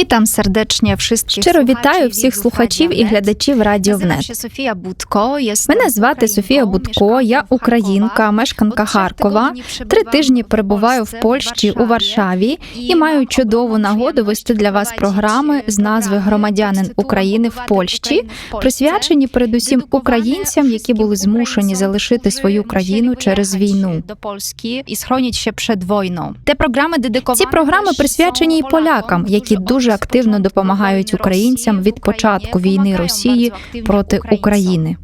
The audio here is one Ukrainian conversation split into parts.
Witam serdecznie wszystkich. Щиро вітаю всіх слухачів і глядачів Радіо ВНЕТ. Мене звати Софія Будко, я українка, мешканка Харкова. 3 тижні перебуваю в Польщі, у Варшаві, і маю чудову нагоду вести для вас програми з назви «Громадянин України в Польщі», присвячені передусім українцям, які були змушені залишити свою країну через війну. Ці програми присвячені і полякам, які дуже активно допомагають українцям від початку війни Росії проти України.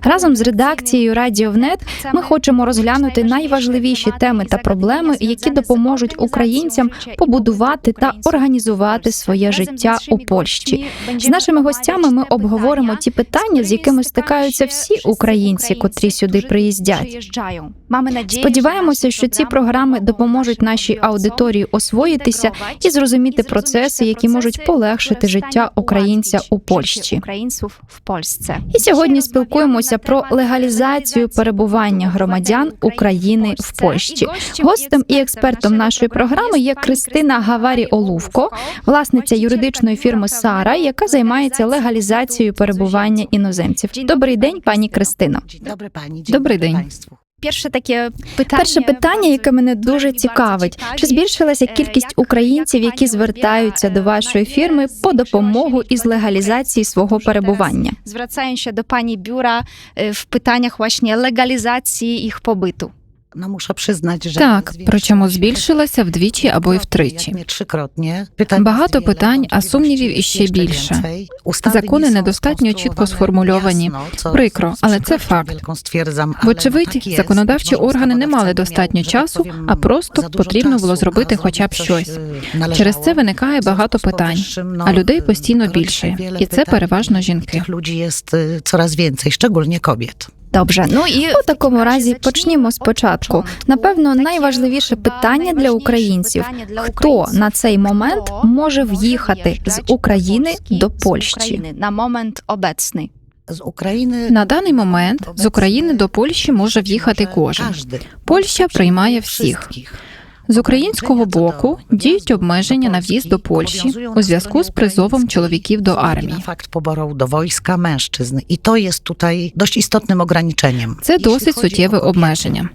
Разом з редакцією Радіо ВНЕТ ми хочемо розглянути найважливіші теми та проблеми, які допоможуть українцям побудувати та організувати своє життя у Польщі. З нашими гостями ми обговоримо ті питання, з якими стикаються всі українці, котрі сюди приїздять. Сподіваємося, що ці програми допоможуть нашій аудиторії освоїтися і зрозуміти процеси, які можуть полегшити життя українця у Польщі. І сьогодні спілкуємося про легалізацію перебування громадян України в Польщі. Гостем і експертом нашої програми є Кристина Гаварі-Олувко, власниця юридичної фірми «Сара», яка займається легалізацією перебування іноземців. Добрий день, пані Кристино. Добрий день. Перше питання, яке мене дуже цікавить. Чи збільшилася кількість українців, які звертаються до вашої фірми по допомогу із легалізації свого перебування? Zwracają się do pani biura w pytaniach właśnie legalizacji ich pobytu. Так, причому збільшилася вдвічі або й втричі. Багато питань, а сумнівів іще більше. Закони недостатньо чітко сформульовані. Прикро, але це факт. Вочевидь, законодавчі органи не мали достатньо часу, а просто потрібно було зробити хоча б щось. Через це виникає багато питань, а людей постійно більше. І це переважно жінки. Добре, у такому разі почнімо спочатку. Напевно, найважливіше питання для українців – хто на цей момент може в'їхати з України до Польщі? На даний момент з України до Польщі може в'їхати кожен. Польща приймає всіх. З українського боку діють обмеження на в'їзд до Польщі у зв'язку з призовом чоловіків до армії. Це досить суттєве обмеження.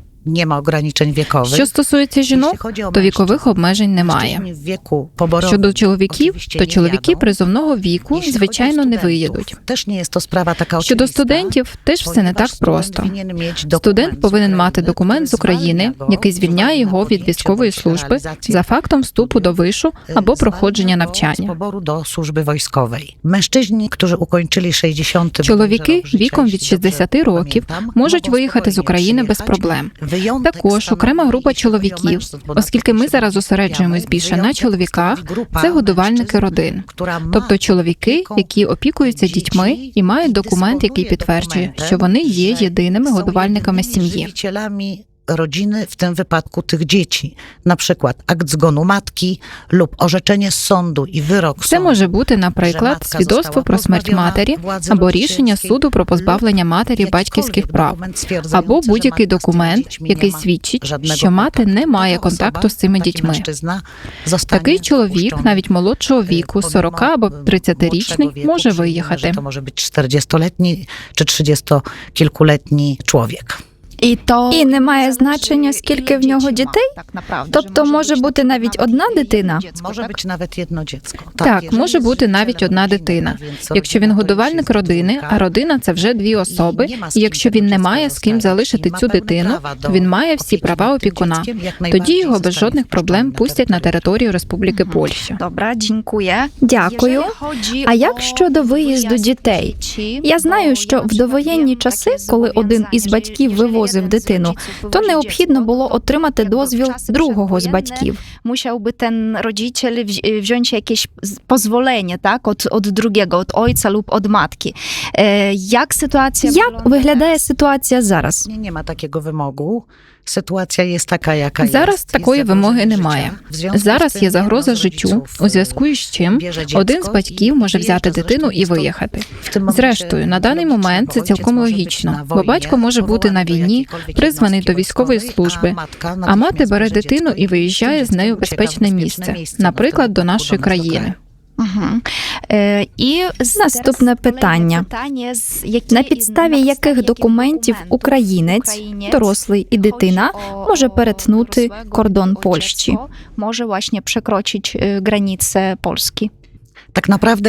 Що стосується жінок, то вікових обмежень немає. Щодо чоловіків, то чоловіки призовного віку, звичайно, не виїдуть. Щодо студентів, теж все не так просто. Студент повинен мати документ з України, який звільняє його від військової служби за фактом вступу до вишу або проходження навчання. Чоловіки віком від 60 років можуть виїхати з України без проблем. Також окрема група чоловіків, оскільки ми зараз зосереджуємось більше на чоловіках, це годувальники родин. Тобто чоловіки, які опікуються дітьми і мають документ, який підтверджує, що вони є єдиними годувальниками сім'ї. Rodziny, w tym wypadku tych dzieci, na przykład akt zgonu matki lub orzeczenie z sądu i wyrok sądu. Це може бути, наприклад, свідоцтво про смерть матері або рішення суду про позбавлення матері батьківських прав, або будь-який документ, який свідчить, що мати не має контакту з цими дітьми. Такий чоловік, навіть молодшого віку, 40 або 30-річний, може виїхати. To może być 40-letni czy 30-kilkuletni człowiek. І немає значення, скільки в нього дітей? Тобто може бути навіть одна дитина? Так, може бути навіть одна дитина. Якщо він годувальник родини, а родина – це вже 2 особи, і якщо він не має з ким залишити цю дитину, то він має всі права опікуна. Тоді його без жодних проблем пустять на територію Республіки Польща. Добре, Дякую. А як щодо виїзду дітей? Я знаю, що в довоєнні часи, коли один із батьків вивозив дитину, то необхідно було отримати дозвіл другого з батьків. Musiałby ten rodziciel wziąć jakieś pozwolenie, tak, od drugiego, od ojca lub od matki. Jak sytuacja Як виглядає ситуація зараз? Nie ma takiego wymogu. Ситуація є така, яка є. Зараз такої вимоги немає. Зараз є загроза життю, у зв'язку із чим один з батьків може взяти дитину і виїхати. Зрештою, на даний момент це цілком логічно, бо батько може бути на війні, призваний до військової служби, а мати бере дитину і виїжджає з нею в безпечне місце, наприклад, до нашої країни. І Наступне питання. На підставі яких документів українець, дорослий і дитина може перетнути кордон Польщі? Може właśnie przekroczyć granice Polski.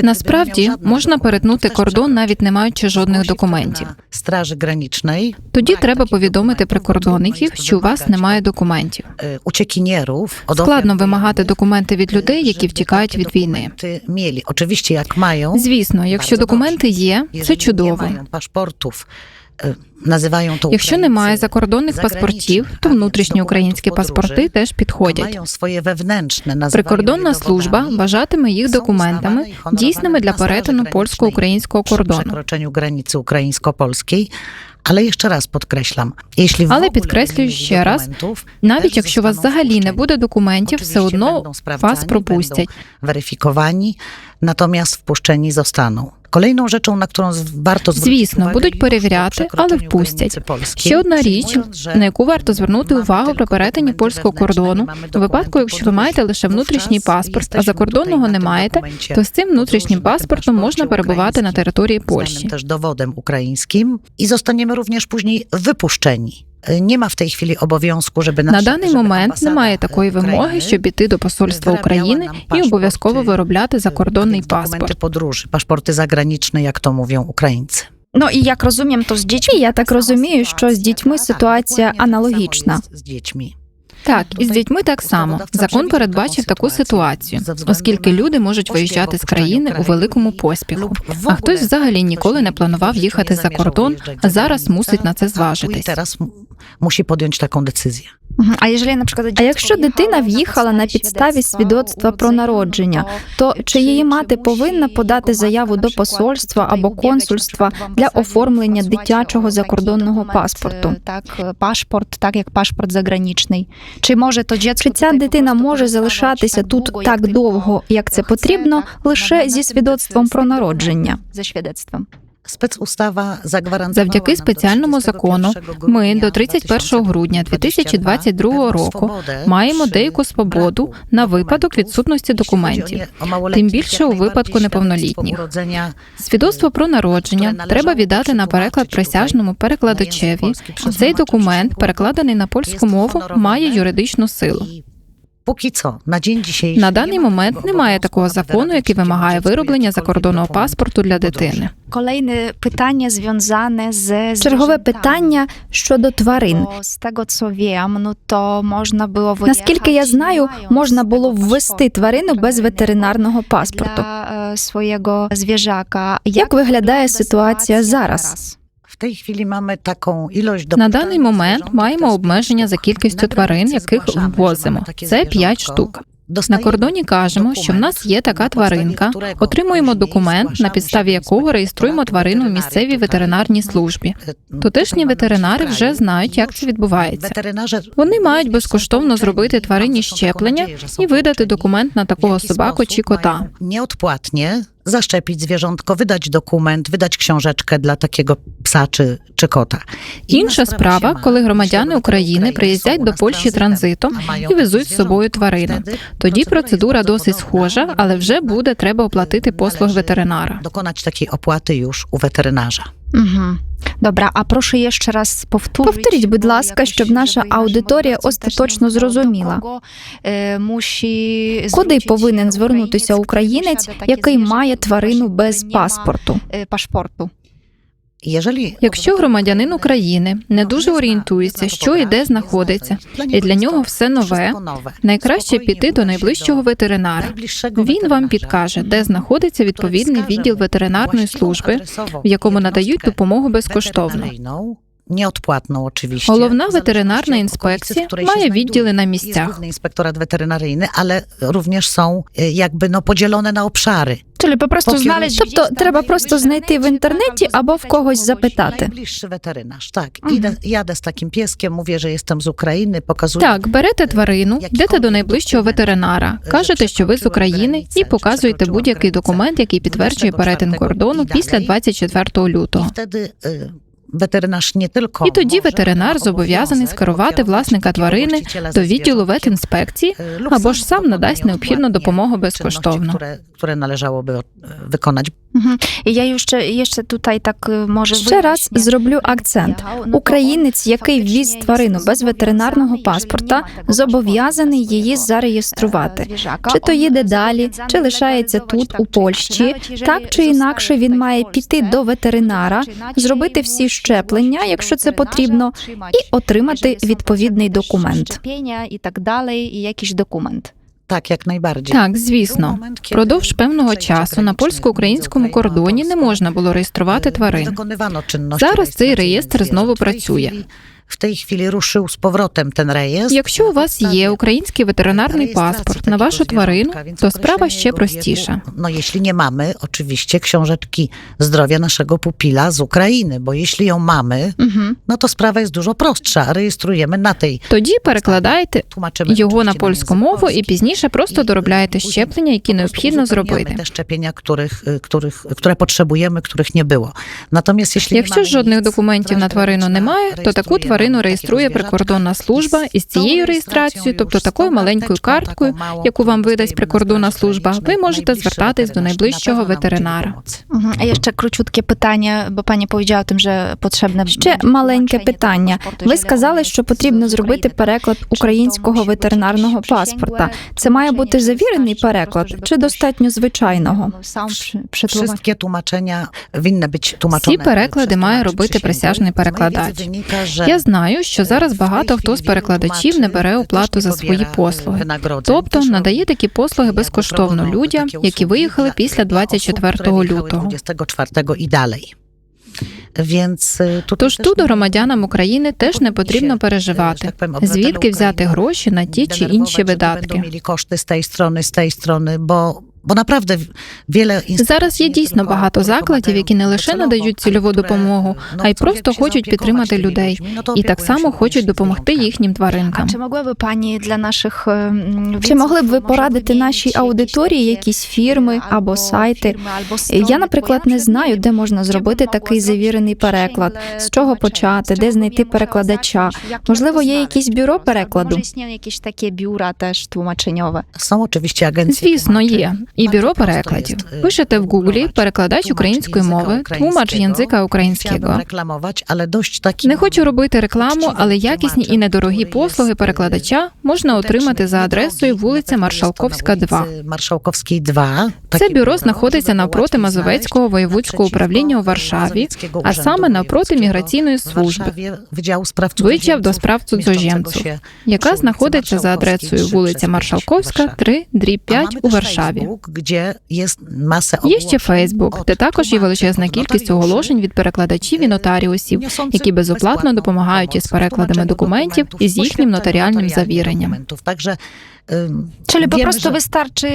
Насправді можна перетнути кордон, навіть не маючи жодних документів. Стражі граничної. Тоді треба повідомити прикордонників, що у вас немає документів. Складно вимагати документи від людей, які втікають від війни. Звісно, якщо документи є, це чудово. Якщо немає закордонних паспортів, то внутрішні українські паспорти теж підходять. Прикордонна служба вважатиме їх документами, дійсними для перетину польсько-українського кордону. Przekroczeniu granicy ukraińsko-polskiej. Але підкреслюю ще раз, навіть якщо у вас взагалі не буде документів, все одно вас пропустять. Верифіковані, натомість впущені зостануть. Звісно, будуть перевіряти, але впустять. Ще одна річ, на яку варто звернути увагу при перетині польського кордону, у випадку, якщо ви маєте лише внутрішній паспорт, а закордонного не маєте, то з цим внутрішнім паспортом можна перебувати на території Польщі. Теж доводом українським і zostaniemy również później wypuszczeni. Nie ma w tej chwili obowiązku, żeby на даний момент немає такої вимоги, щоб іти до посольства України і обов'язково виробляти закордонний паспорт. Podróży, paszporty zagraniczne, jak to mówią Ukraińcy. Ну і як розуміємо, то з дітьми. І я так розумію, що з дітьми ситуація аналогічна. Z dziećmi. Так, і з дітьми так само. Закон передбачив таку ситуацію, оскільки люди можуть виїжджати з країни у великому поспіху. А хтось взагалі ніколи не планував їхати за кордон, а зараз мусить на це зважитись. Teraz musi podjąć taką decyzję. А якщо дитина в'їхала на підставі свідоцтва про народження, то чи її мати повинна подати заяву до посольства або консульства для оформлення дитячого закордонного паспорту? Так, паспорт, так як паспорт заграничний. Чи може то Чи ця дитина може залишатися тут так довго, як це потрібно, лише зі свідоцтвом про народження? За свідоцтвом. Завдяки спеціальному закону ми до 31 грудня 2022 року маємо деяку свободу на випадок відсутності документів, тим більше у випадку неповнолітніх. Свідоцтво про народження треба віддати на переклад присяжному перекладачеві, і цей документ, перекладений на польську мову, має юридичну силу. На даний момент немає такого закону, який вимагає вироблення закордонного паспорту для дитини. Kolejne pytanie związane z Чергове питання щодо тварин. З того, co wiem, no to можна було Наскільки я знаю, можна було ввести тварину без ветеринарного паспорту. для свого звіжака. Як виглядає ситуація зараз? На даний момент маємо обмеження за кількістю тварин, яких ввозимо. Це 5 штук. На кордоні кажемо, що в нас є така тваринка, отримуємо документ, на підставі якого реєструємо тварину в місцевій ветеринарній службі. Тутешні ветеринари вже знають, як це відбувається. Вони мають безкоштовно зробити тварині щеплення і видати документ на такого собаку чи кота. Nieodpłatnie zaszczepić zwierzątko, wydać dokument, wydać książeczkę dla takiego psa czy kota. Інша справа, коли громадяни України приїздять до Польщі транзитом і везуть з собою тварину. Тоді процедура досить схожа, але вже буде треба оплатити послуг ветеринара. Dokonać takiej opłaty już u weterynarza. Угу. Добре, а прошу ще раз повторіть. Повторіть, будь ласка, щоб наша аудиторія остаточно зрозуміла. Куди повинен звернутися українець, який має тварину без паспорту? Паспорту. Якщо громадянин України не дуже орієнтується, що і де знаходиться, і для нього все нове, найкраще піти до найближчого ветеринара. Він вам підкаже, де знаходиться відповідний відділ ветеринарної служби, в якому надають допомогу безкоштовно. Nieodpłatną oczywiście. Головна ветеринарна інспекція має відділи на місцях. Inspektorat weterynaryjny, ale również są jakby podzielone na obszary. Тобто треба просто знайти в інтернеті або в когось запитати. Najbliższy weterynarz, tak. Jadę z takim pieskiem, mówię, że jestem z Ukrainy, pokazuję. Так, берете тварину, йдете до найближчого ветеринара, кажете, що ви з України, і показуєте будь-який документ, який підтверджує перетин кордону після 24 лютого. Wtedy weterynarz nie tylko І тоді może, ветеринар ma зобов'язаний obowiązek скерувати pokierować власника takiego тварини właściciela до ze відділу zwierzątkiem, ветінспекції lub або ж sam сам надасть dokonuje необхідну odpłatnie допомогу czynności, безкоштовно. które należałoby wykonać. І я ще тут так може Ще раз зроблю акцент. Українець, який ввіз тварину без ветеринарного паспорта, зобов'язаний її зареєструвати. Чи то їде далі, чи лишається тут, у Польщі, так чи інакше він має піти до ветеринара, зробити всі щеплення, якщо це потрібно, і отримати відповідний документ. І так далі, і якийсь документ. Так, як найbardziej. Так, звісно. Впродовж певного часу на польсько-українському кордоні не можна було реєструвати тварин. Зараз цей реєстр знову працює. В tej chwili ruszył z powrotem ten rejestr. Якщо у вас є український ветеринарний паспорт на вашу тварину, то справа ще простіша. No jeśli nie mamy, oczywiście, książeczki zdrowia naszego pupila z Ukrainy, bo jeśli ją mamy, no to sprawa jest dużo prostsza. Rejestrujemy na tej. Тоді перекладайте Tłumaczymy його на oczywiście польську język мову і polski. пізніше просто доробляєте Później щеплення, які po prostu необхідно uzupełniamy зробити. te szczepienia, które potrzebujemy, których nie było. Natomiast jeśli nie Якщо mamy ж жодних nic, документів на тварину немає, то таку тварину реєструє прикордонна служба, і з цією реєстрацією, тобто такою маленькою карткою, яку вам видасть прикордонна служба, ви можете звертатись до найближчого ветеринара. А є ще кручутке питання, бо пані powiedziała o tym, że potrzebne... Ще маленьке питання. Ви сказали, що потрібно зробити переклад українського ветеринарного паспорта. Це має бути завірений переклад чи достатньо звичайного? Wszystkie tłumaczenia winny być tłumaczone. Всі переклади має робити присяжний перекладач. Я знаю, що зараз багато хто з перекладачів не бере оплату за свої послуги. Тобто надає такі послуги безкоштовно людям, які виїхали після 24 лютого. i dalej. Тож тут громадянам України теж не потрібно переживати, звідки взяти гроші на ті чи інші видатки. Кошти з тієї сторони, бо naprawdę wiele Зараз є дійсно багато закладів, які не лише надають цільову допомогу, а й просто хочуть підтримати людей. І так само хочуть допомогти їхнім тваринкам. А чи могли б пані для наших Чи могли б ви порадити нашій аудиторії якісь фірми або сайти? Я, наприклад, не знаю, де можна зробити такий завірений переклад, з чого почати, де знайти перекладача. Можливо, є якісь бюро перекладу? Може, існує якісь такі бюра теж тлумаченьове? Są oczywiście agencje. Звісно, є. І бюро перекладів. Пишете в Гуглі «Перекладач української мови», «Тлумач язика українського». Не хочу робити рекламу, але якісні і недорогі послуги перекладача можна отримати за адресою вулиця Маршалковська, 2. Це бюро знаходиться навпроти Мазовецького воєвудського управління у Варшаві, а саме навпроти міграційної служби, Вичав до справ цудзожемців, яка знаходиться за адресою вулиця Маршалковська, 3/5 у Варшаві. Є ще Фейсбук, де також є величезна кількість оголошень від перекладачів і нотаріусів, які безоплатно допомагають із перекладами документів і з їхнім нотаріальним завіренням. Czyli po prostu wystarczy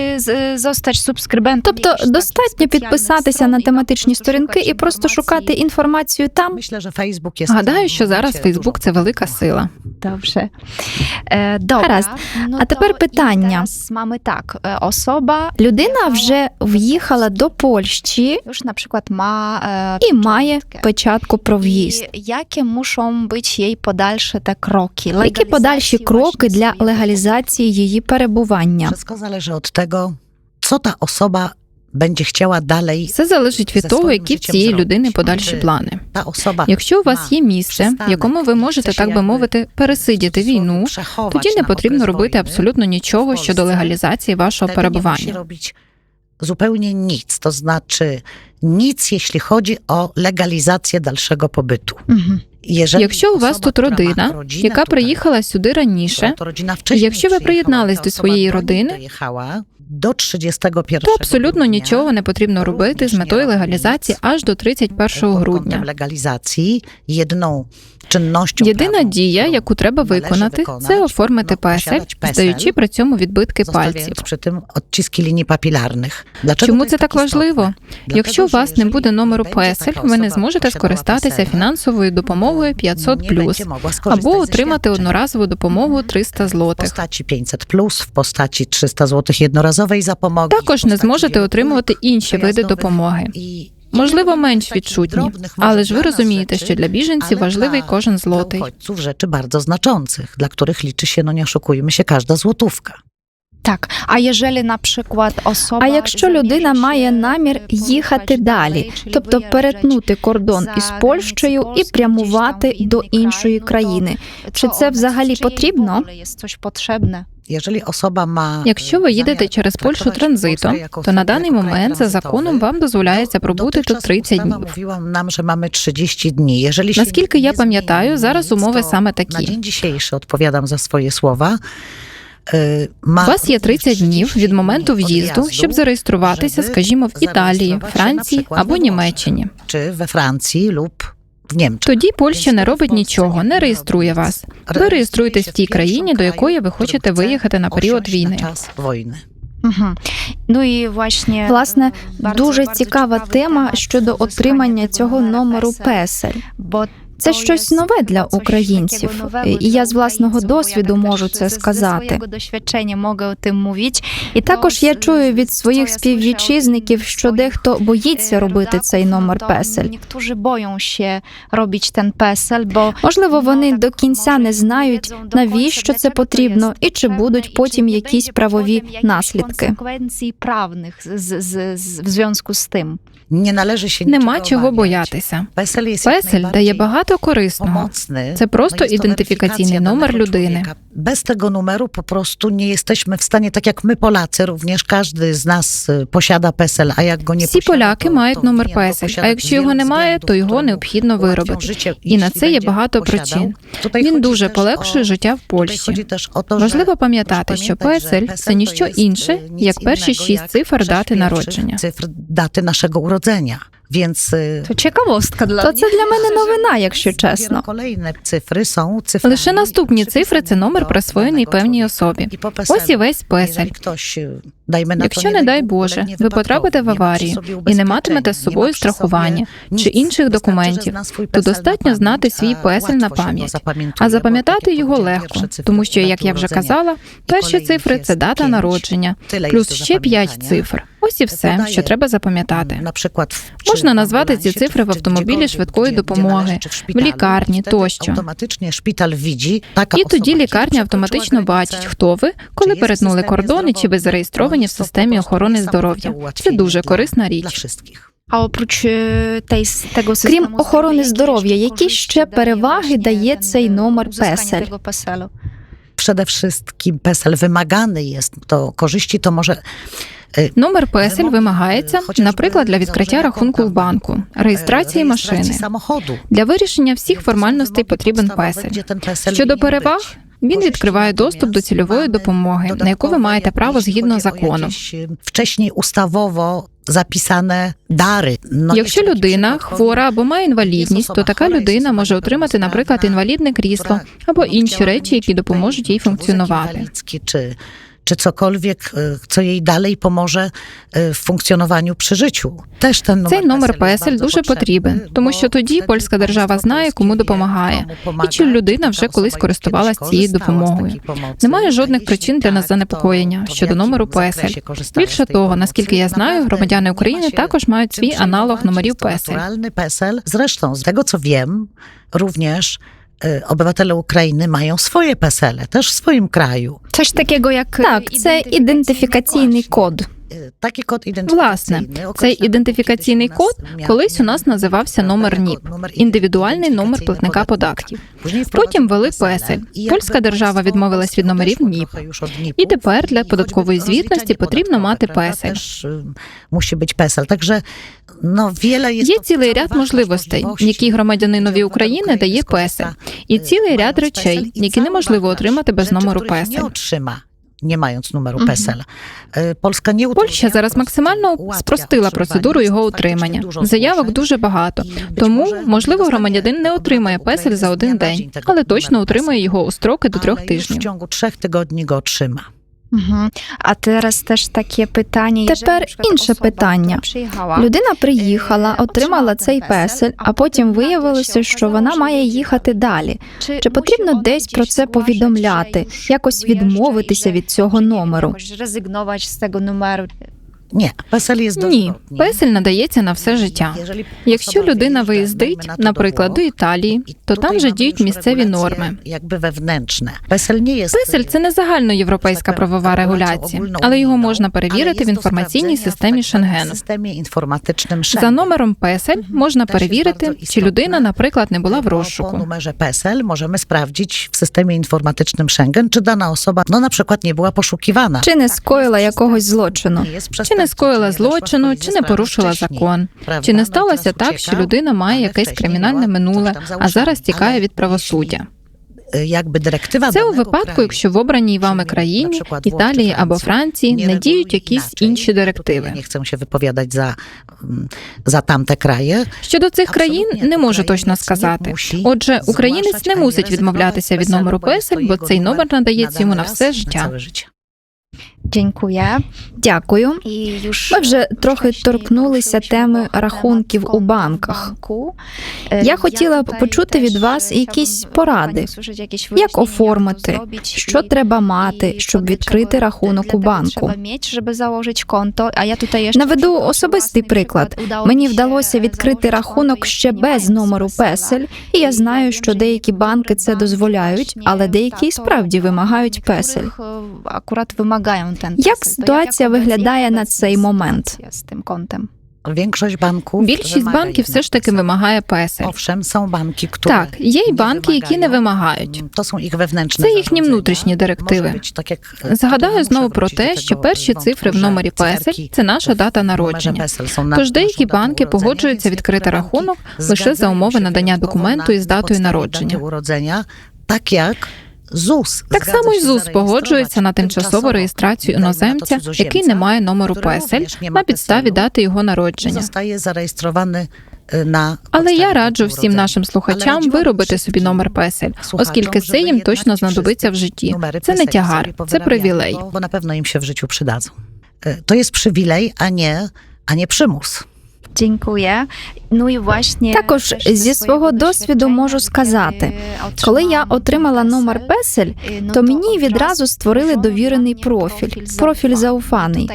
zostać subskrybentem. Тобто достатньо підписатися на тематичні сторінки і просто шукати інформацію там? Гадаю, що зараз Фейсбук – це велика сила. Dobrze. Добре. Гаразд. А тепер питання. Mamy tak, osoba Людина вже в'їхала до Польщі już na przykład ma і має печатку про в'їзд. Jakie muszą być jej podalsze te kroki? Які подальші кроки для легалізації її перебування? Wszystko zależy od tego, co ta osoba będzie chciała dalej. Все залежить від того, які в цієї людини подальші плани. Ta osoba Якщо у вас є місце, в якому ви можете, так би мовити, пересидіти війну, тоді не потрібно робити абсолютно нічого щодо легалізації вашого перебування. Zupełnie nic, to znaczy nic, jeśli chodzi o legalizację dalszego pobytu. Якщо у вас тут родина, яка приїхала сюди раніше, і якщо ви приєднались до своєї родини, то абсолютно нічого не потрібно робити з метою легалізації аж до 31 грудня. Єдина дія, яку треба виконати, це оформити песель, здаючи при цьому відбитки пальців. Чому це так важливо? Якщо у вас не буде номеру песель, ви не зможете скористатися фінансовою допомогою 500+, або отримати одноразову допомогу 300 злотих. В постаті 300 злотих єдноразової допомоги. Також не зможете отримувати інші види допомоги. можливо, менш відчутні. Але ж ви розумієте, що для біженців важливий кожен злотий. Dla uchodźców rzeczy bardzo znaczących, dla których liczy się, no nie oszukujmy się, każda złotówka. Так, а єжелі, наприклад, особа... А якщо людина має намір їхати далі, тобто перетнути кордон із Польщею і прямувати до іншої країни, чи це взагалі потрібно? Якщо ви їдете через Польщу транзитом, то на даний момент за законом вам дозволяється пробути тут 30 днів. Наскільки я пам'ятаю, зараз умови саме такі. Na dzień dzisiejszy odpowiadam za swoje słowa. У вас є 30 днів від моменту в'їзду, щоб зареєструватися, скажімо, в Італії, Франції або Німеччині. Чи we Francji lub w Niemczech. Тоді Польща не робить нічого, не реєструє вас. Ви реєструєтесь в тій країні, до якої ви хочете виїхати на період війни. Угу. Ну і Власне, дуже цікава тема щодо отримання цього номеру песель. Це щось нове для українців, і я з власного досвіду можу це сказати. І також я чую від своїх співвітчизників, що дехто боїться робити цей номер песель. Можливо, вони до кінця не знають, навіщо це потрібно, і чи будуть потім якісь правові наслідки. В зв'язку з тим. Нема чого боятися. Песель дає багато корисного. Це просто ідентифікаційний номер людини. Bez tego numeru po prostu nie jesteśmy w stanie, tak jak my Polacy, również każdy z nas posiada PESEL, a jak go nie Всі posiada, поляки to мають номер wielu песель, posiada а якщо z його wielu немає, względów, то його które необхідно ułatwią виробити. życie. І на Jeśli це є będzie багато posiadał, причин. tutaj Він chodzi дуже też полегшує o- життя в tutaj Польщі. chodzi też o to, Важливо że пам'ятати, proszę що pamiętać, że песель – це PESEL ніщо to jest, інше, nic як перші innego, 6 jak цифр дати 6 pierwszych народження. cyfr daty naszego urodzenia. Więc To ciekawostka dla То це для мене новина, якщо чесно. dopiero kolejne cyfry są cyframi Лише наступні цифри – це номер, do присвоєний danego певній człowieka. особі. I po PESEL-u, Ось і весь песель. jeżeli ktoś, dajmy na to, Якщо, не дай Боже, ulegnie ви потрапите в wypadkowi, nie ma przy аварію sobie і не матимете ubezpieczenia, з nie собою ma przy страхування sobie чи nic, інших wystarczy, że документів, zna swój то PESEL достатньо na знати pamięć, свій a песель на łatwo się go пам'ять. zapamiętuje, А bo, запам'ятати tak jak його powiedziałem, легко, pierwsze cyfry тому що, daty як я вже urodzenia. казала, перші kolejnych цифри – це jest дата 5. народження, Tyle плюс jest do ще 5 zapamiętania. цифр. Ось і все, Podaję, що треба запам'ятати. Na przykład Можна назвати ці цифри в автомобілі швидкої допомоги, в лікарні тощо. Автоматично шпиталь widzi, така І тоді особа, лікарня чи автоматично przekroczyła бачить, granicę, хто ви, коли чи є в перетнули системі кордони, чи ви зареєстровані в здоров'я. системі Тобто охорони просто здоров'я. niesamowite Це ułatwienie дуже dla- корисна Dla річ. wszystkich. А опrócz tego systemu Крім охорони здоров'я, які ще переваги дає цей номер песель? Przede wszystkim PESEL wymagany jest, to korzyści to może Номер песель вимагається, наприклад, для відкриття рахунку в банку, реєстрації машини. samochodu. Для вирішення всіх формальностей потрібен песель. Щодо переваг, він відкриває доступ до цільової допомоги, на яку ви маєте право згідно закону. Wcześniej ustawowo zapisane dary. No, Якщо jest taki людина przykład, хвора або має інвалідність, то така людина може отримати, наприклад, інвалідне крісло або інші речі, які допоможуть їй функціонувати. Inwalidzki, czy cokolwiek, co jej dalej pomoże w funkcjonowaniu przy życiu. Też ten Цей номер PESEL песель jest дуже bardzo потрібен, potrzebny, тому bo що тоді wtedy польська держава państwo знає, polskie кому wie, допомагає, komu і pomaga, чи людина taka вже osoba колись kiedyś користувалась цією korzystała z допомогою. takiej pomocy. Немає A жодних jeśli причин для tak, занепокоєння to w щодо jakim номеру zakresie песель. korzystali Більше z tej того, pomocy? наскільки я знаю, Naprawdę громадяни nie ma України się також мають czym свій аналог przejmować, номерів jest to песель. naturalny PESEL. Zresztą, z tego co wiem, również obywatele Ukrainy mają swoje PESEL-e, też w swoim kraju. Це ж такого, як Так, це ідентифікаційний код. Такий код Власне, ідентифікаційний. цей ідентифікаційний код колись у нас називався номер НІП – індивідуальний номер платника податків. Потім ввели песель. Польська держава відмовилась від номерів НІП. І тепер для податкової звітності потрібно мати песель. Мусить бути песель. Є цілий ряд можливостей, які громадянинові України дає песель. І цілий ряд речей, які неможливо отримати без номеру песель. Не мając numeru Мгм. PESEL. Польща зараз максимально спростила процедуру його отримання. Заявок дуже багато, тому, можливо, громадянин не отримає песель за один день, але точно отримає його у строки до 3 W тижнів. ciągu 3 tygodni go otrzyma. Угу. А зараз теж таке питання. Тепер інше питання. Людина приїхала, отримала цей песель, а потім виявилося, що вона має їхати далі. Чи потрібно десь про це повідомляти, якось відмовитися від цього номеру? Резигнувати з цього номеру? Nie, PESEL jest Ні, dożywotni. PESEL надається на все життя. Якщо людина виїздить, наприклад, до Італії, то там же діють місцеві норми. Jakby wewnętrzne. PESEL nie jest... PESEL – це не загальноєвропейська правова регуляція, але його можна перевірити в інформаційній системі Шенгену. За номером PESEL можна перевірити, чи людина, наприклад, не була в Po розшуку. numerze PESEL możemy sprawdzić w systemie informatycznym Schengen, czy dana osoba, no na przykład nie była poszukiwana. Чи не скоїла якогось злочину? Чи не скоїла злочину, чи не порушила закон. Чи не сталося так, що людина має якесь кримінальне минуле, а зараз тікає від правосуддя. Jakby dyrektywa Це у danego випадку, kraju, якщо в обраній вами країні, Італії або Франції, не діють якісь інші директиви. Nie chcę się wypowiadać za tamte kraje. Щодо цих країн не можу точно сказати. Отже, українець не мусить відмовлятися від номеру PESEL, бо цей номер надається йому на все життя. Dziękuję. Дякую. І Ми вже трохи торкнулися теми рахунків у банках. Я хотіла б почути від вас якісь поради. Як оформити? Що треба мати, щоб відкрити рахунок у банку? Наведу особистий приклад. Мені вдалося відкрити рахунок ще без номеру PESEL, і я знаю, що деякі банки це дозволяють, але деякі і справді вимагають PESEL. Як ситуація виглядає на цей момент? з тим контем? Większość banków Більшість wymaga банків все ж таки jednak вимагає PESEL. Owszem, są banki, które Так, є й nie банки, які не wymagają. вимагають. To są ich wewnętrzne Це їхні zarządzenia. внутрішні Może директиви. być tak jak... Згадаю Muszę знову про wrócić те, do що tego перші wątku, цифри в że номері PESEL cyferki – це наша дата w numerze народження. PESEL są na Тож деякі naszą datę банки urodzenia, погоджуються więc відкрити niektóre banki рахунок лише за zgadzają умови się надання wyjątkowo документу із na датою podstawie народження. daty urodzenia, tak jak ZUS. Так Zgadza само się й ЗУС zarejestrować погоджується на тимчасову tymczasowo, реєстрацію dajmy na to іноземця, cudzoziemca, який не має номеру który PESEL, również nie ma на підставі PESEL-u дати його і народження. zostaje zarejestrowany na Але podstawie я daty раджу всім urodzenia. нашим слухачам виробити собі номер PESEL, оскільки це їм точно знадобиться в житті. Це не тягар, це привілей. Bo na pewno im się w życiu przydadzą. To jest przywilej, a nie przymus. Dziękuję. Ну і właśnie Також зі свого досвіду можу сказати, коли я отримала номер PESEL, то мені відразу створили довірений профіль зауфаний.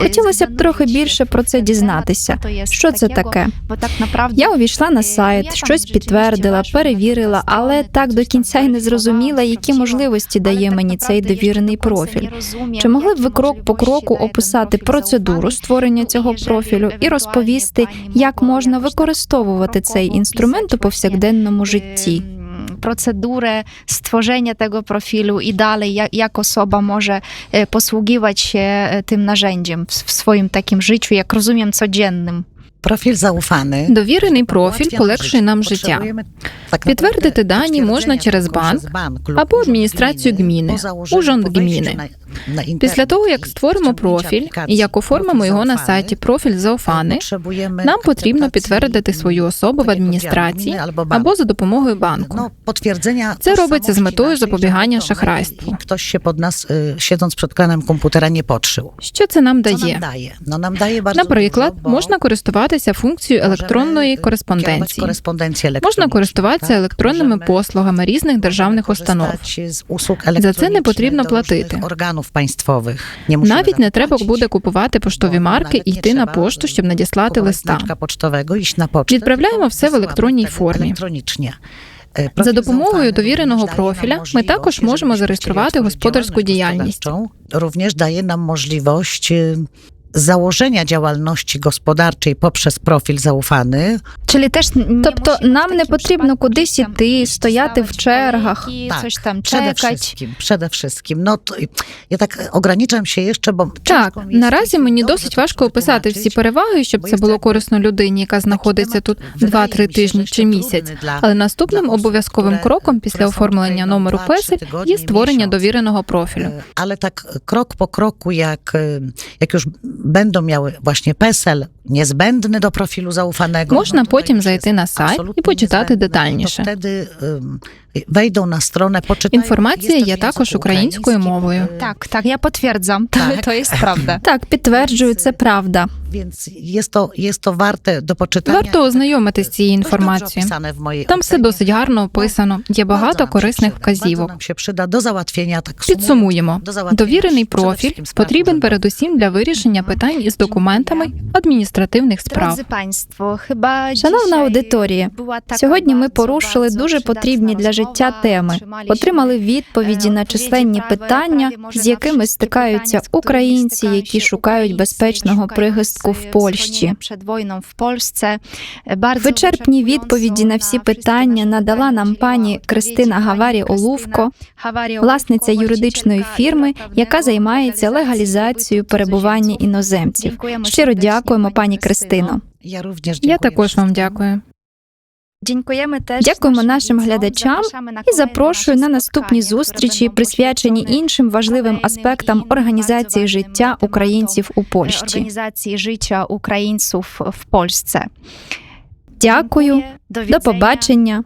Хотілося б трохи більше про це дізнатися. Що це таке? Я увійшла на сайт, щось підтвердила, перевірила, але так до кінця й не зрозуміла, які можливості дає мені цей довірений профіль. Чи могли б ви крок по кроку описати процедуру створення цього профілю і розповісти, як можна використовувати цей інструмент у повсякденному житті? Procedurę stworzenia tego profilu i dalej, jak osoba może posługiwać się tym narzędziem w swoim takim życiu, jak rozumiem, codziennym. Профіль заufany. Довірений профіль полегшує нам життя. Підтвердити дані можна через банк або адміністрацію гміни, урząd гміни. Після того, як створимо профіль і як оформимо його на сайті «Профіль заufany», нам потрібно підтвердити свою особу в адміністрації або за допомогою банку. Це робиться з метою запобігання шахрайству. Хтось ще під нас, siedząc przed ekranem komputera, nie podszył. Що це нам дає? Нам дає bardzo Наприклад, dużo, bo можна користуватися функцією електронної кореспонденції. Можна користуватися електронними послугами різних державних установ. За це не потрібно платити. Навіть не треба буде купувати поштові марки і йти на пошту, щоб надіслати листа. Відправляємо все в електронній формі. За допомогою довіреного профіля ми також можемо зареєструвати господарську діяльність. Również daje nam możliwość założenia działalności gospodarczej poprzez profil zaufany. Тобто нам не потрібно кудись іти, стояти в чергах. Coś tam Przede wszystkim. No, to, ja tak ograniczam się jeszcze, bo... Так, наразі мені досить важко описати всі переваги, щоб це було корисно людині, яка знаходиться тут 2-3 тижні чи місяць. Але наступним обов'язковим кроком після оформлення номеру PESEL є створення довіреного профілю. Ale tak krok po kroku, jak już będą miały właśnie PESEL, niezbędny do profilu zaufanego. Можна потім зайти на сайт і почитати детальніше. Wtedy wejdą na stronę, poczytają. Інформація є також українською мовою. Tak, ja potwierdzam, to jest prawda. Так, підтверджую, це правда. Więc jest to warte do poczytania. Варто ознайомитись з цією інформацією. Там все досить гарно описано, є багато корисних вказівок. Підсумуємо. Довірений профіль потрібен передусім для вирішення питань із документами адміністративних справ. Drodzy Państwo, chyba Шановна dzisiaj аудиторія, była taka сьогодні ми bardzo, порушили bardzo дуже потрібні для життя rozmowa. теми, Otrzymaliśmy, отримали відповіді на численні питання, з якими стикаються українці, які шукають безпечного прихистку в Польщі. Вичерпні відповіді на всі питання надала нам пані Кристина Гаварі-Олувко, власниця юридичної фірми, яка займається легалізацією перебування іноземців. Щиро дякуємо, пані Кристино. Я також вам дякую. Дякуємо нашим глядачам і запрошую на наступні зустрічі, присвячені іншим важливим аспектам організації життя українців у Польщі. Організації життя українців в Польщі. Дякую, до побачення,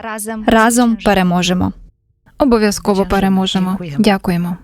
разом переможемо. Обов'язково переможемо. Дякуємо.